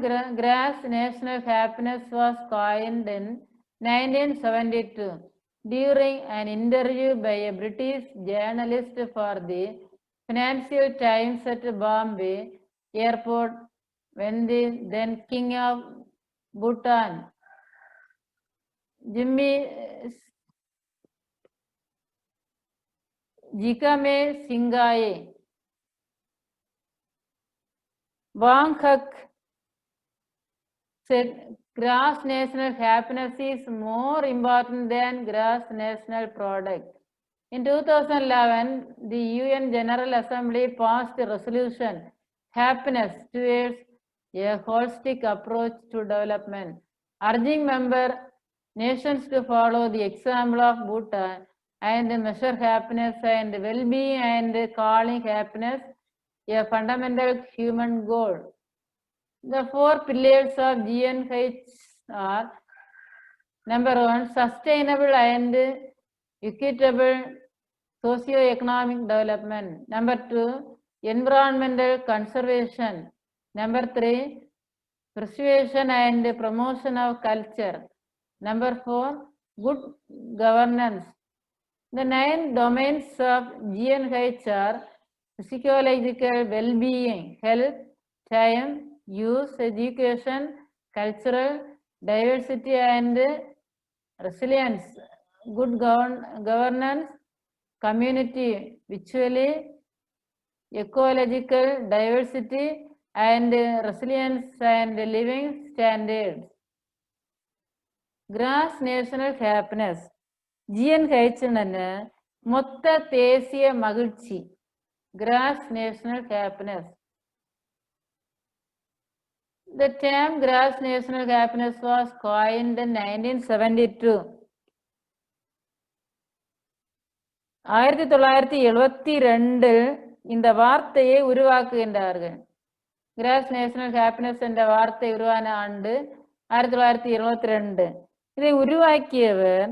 gross national happiness was coined in 1972 during an interview by a British journalist for the Financial Times at Bombay airport when the then King of Bhutan, Jigme Singhaei Wangchuck said gross national happiness is more important than gross national product. In 2011, the UN General Assembly passed a resolution, Happiness Towards a Holistic Approach to Development, urging member nations to follow the example of Bhutan and measure happiness and well-being and calling happiness a fundamental human goal. The 4 pillars of GNH are: number 1, sustainable and equitable socio-economic development. Number 2, environmental conservation. Number 3, persuasion and promotion of culture. Number 4, good governance. The 9 domains of GNH are physiological well-being, health, time, use, education, cultural, diversity and resilience, good governance, community, visually, ecological diversity and resilience and living standards. Gross national happiness. GNH மொத்த தேசிய மகிழ்ச்சி. Gross national happiness. The term gross national happiness was coined in 1972. 1972 இந்த வார்த்தையை உருவாக்குகின்றார்கள். Cross national happiness என்ற வார்த்தை உருவான ஆண்டு 1972. இதை உருவாக்கியவர்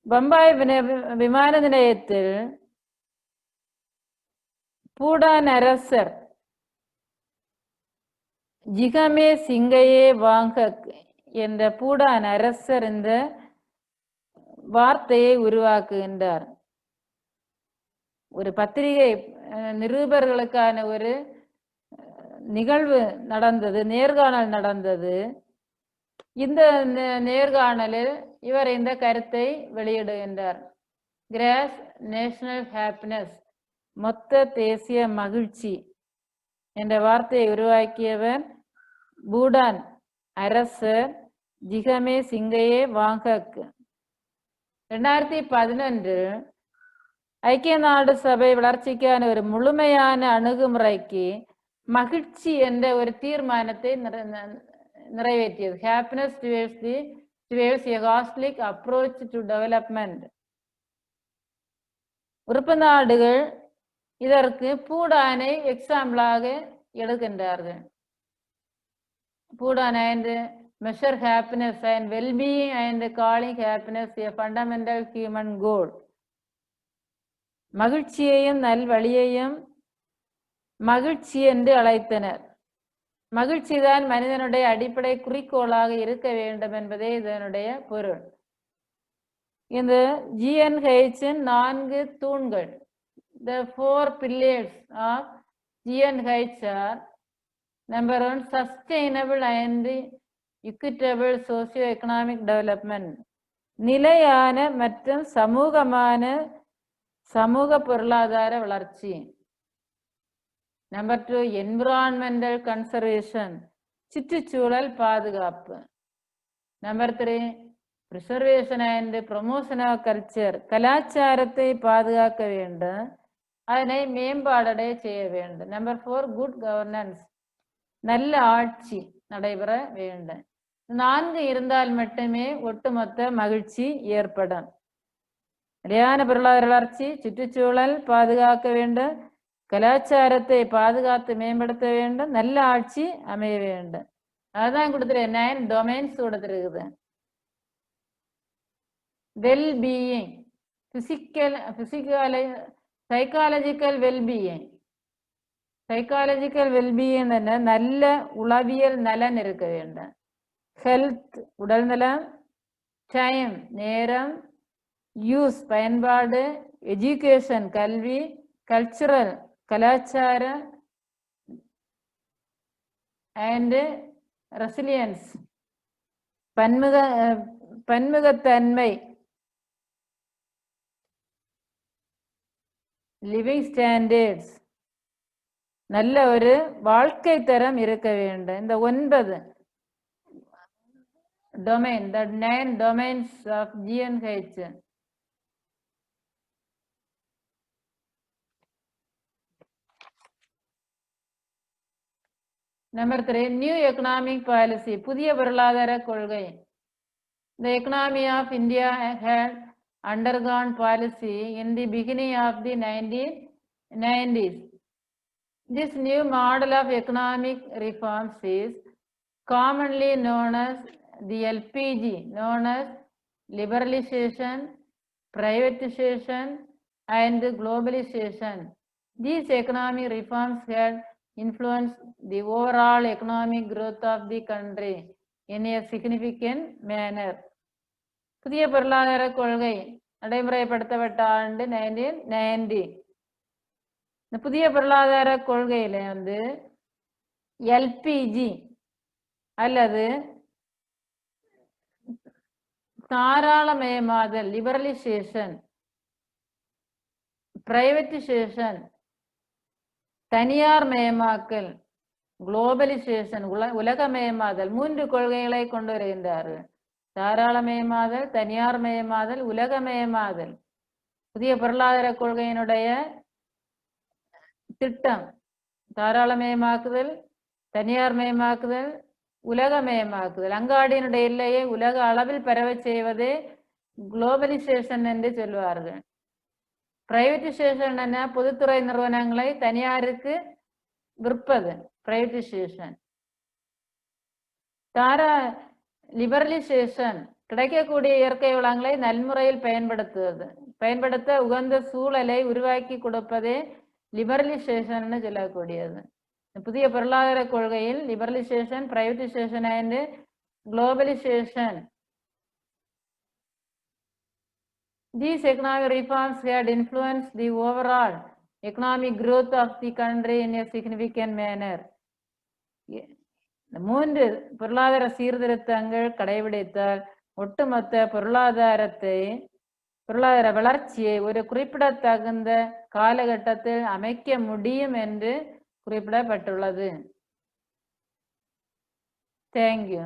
பம்பாய் விமான நிலையத்தில் பூடான் அரசர் ஜிகமே சிங்கையே வாங்கக் என்ற பூடான் அரசர் இந்த வார்த்தையை உருவாக்குகின்றார். ஒரு பத்திரிகை நிருபர்களுக்கான ஒரு நிகழ்வு நடந்தது, நேர்காணல் நடந்தது. இந்த நேர்காணலில் இவர் இந்த கருத்தை வெளியிடுகின்றார். கிராஸ் நேஷனல் ஹாப்பினஸ், மொத்த தேசிய மகிழ்ச்சி என்ற வார்த்தையை உருவாக்கியவர் பூடான் அரசர் ஜிகமே சிங்கையே வாங்கக். 2011 ஐக்கிய நாடு சபை வளர்ச்சிக்கான ஒரு முழுமையான அணுகுமுறைக்கு மகிழ்ச்சி என்ற ஒரு தீர்மானத்தை நிறைவேற்றியது. Happiness towards a holistic approach to development. உறுப்பு நாடுகள் இதற்கு பூடானை எக்ஸாம்பிளாக எடுக்கின்றார்கள். Bhutan and measure happiness and well-being and calling happiness a fundamental human goal. மகிழ்ச்சியையும் நல்வழியையும் மகிழ்ச்சி என்று அழைத்தனர். மகிழ்ச்சிதான் மனிதனுடைய அடிப்படை குறிக்கோளாக இருக்க வேண்டும் என்பதே இதனுடைய பொருள். இந்த GNH-இன் 4 தூண்கள், the 4 pillars of GNH are: number 1, sustainable and equitable socio-economic development, நிலையான மற்றும் சமூக பொருளாதார வளர்ச்சி. நம்பர் 2, environmental conservation, சுற்றுச்சூழல் பாதுகாப்பு. Number 3, preservation and promotion of culture, கலாச்சாரத்தை பாதுகாக்க வேண்டும், அதனை மேம்பாடடைய செய்ய வேண்டும். நம்பர் 4, good governance, நல்ல ஆட்சி நடைபெற வேண்டும். 4 இருந்தால் மட்டுமே ஒட்டுமொத்த மகிழ்ச்சி ஏற்படும். நிலையான பொருளாதார வளர்ச்சி, சுற்றுச்சூழல் பாதுகாக்க வேண்டும், கலாச்சாரத்தை பாதுகாத்து மேம்படுத்த வேண்டும், நல்ல ஆட்சி அமைய வேண்டும். அதுதான் கொடுத்துருக்கு, 9 டொமைன்ஸ் கொடுத்துருக்குது. Wellbeing, psychological wellbeing. Psychological wellbeing நல்ல உளவியல் நலன் இருக்க வேண்டும். ஹெல்த் உடல் நலம், டைம் நேரம், யூஸ் பயன்பாடு, எஜுகேஷன் கல்வி, கல்ச்சுரல் கலாச்சாரம், அண்ட் ரெசிலியன்ஸ் பன்முகத்தன்மை, லிவிங் ஸ்டாண்டர்ட்ஸ் நல்ல ஒரு வாழ்க்கை தரம் இருக்க வேண்டும். இந்த 9 domain, the 9 domains of GNH. Number 3, new economic policy, புதிய பொருளாதார கொள்கை. The economy of India had undergone policy in the beginning of the 1990s. This new model of economic reforms is commonly known as the LPG, known as liberalization, privatization, and globalization. These economic reforms had influence the overall economic growth of the country in a significant manner. புதிய பொருளாதார கொள்கை நடைமுறைப்படுத்தப்பட்ட ஆண்டு 1990. இந்த புதிய பொருளாதார கொள்கையில LPG அல்லது தாராளமயமாதல், liberalisation, privatisation, தனியார் மயமாக்கல், குளோபலைசேஷன், உலகமயமாதல் 3 கொள்கைகளை கொண்டு வருகின்றார்கள். தாராளமயமாதல், தனியார் மயமாதல், உலகமயமாதல். புதிய பொருளாதார கொள்கையினுடைய திட்டம் தாராளமயமாக்குதல், தனியார் மயமாக்குதல், உலகமயமாக்குதல். அங்காடியினுடைய எல்லையை உலக அளவில் பரவச் செய்வதே குளோபலைசேஷன் என்று சொல்வார்கள். பிரைவேட்டைசேஷன் என்ன? பொதுத்துறை நிறுவனங்களை தனியாருக்கு விற்பது பிரைவேட்டைசேஷன். லிபரலைசேஷன் கிடைக்கக்கூடிய இயற்கை வளங்களை நல்முறையில் பயன்படுத்த உகந்த சூழலை உருவாக்கி கொடுப்பதே லிபரலைசேஷன் சொல்லக்கூடியது. புதிய பொருளாதார கொள்கையில் liberalisation, privatisation and globalisation. These economic reforms had influenced the overall economic growth of the country in a significant manner. 3 பொருளாதார சீர்திருத்தங்கள் கடைபிடித்தால் ஒட்டுமொத்த பொருளாதார வளர்ச்சியை ஒரு குறிப்பிடத்தகுந்த காலகட்டத்தில் அமைக்க முடியும் என்று குறிப்பிடப்பட்டுள்ளது. Thank you.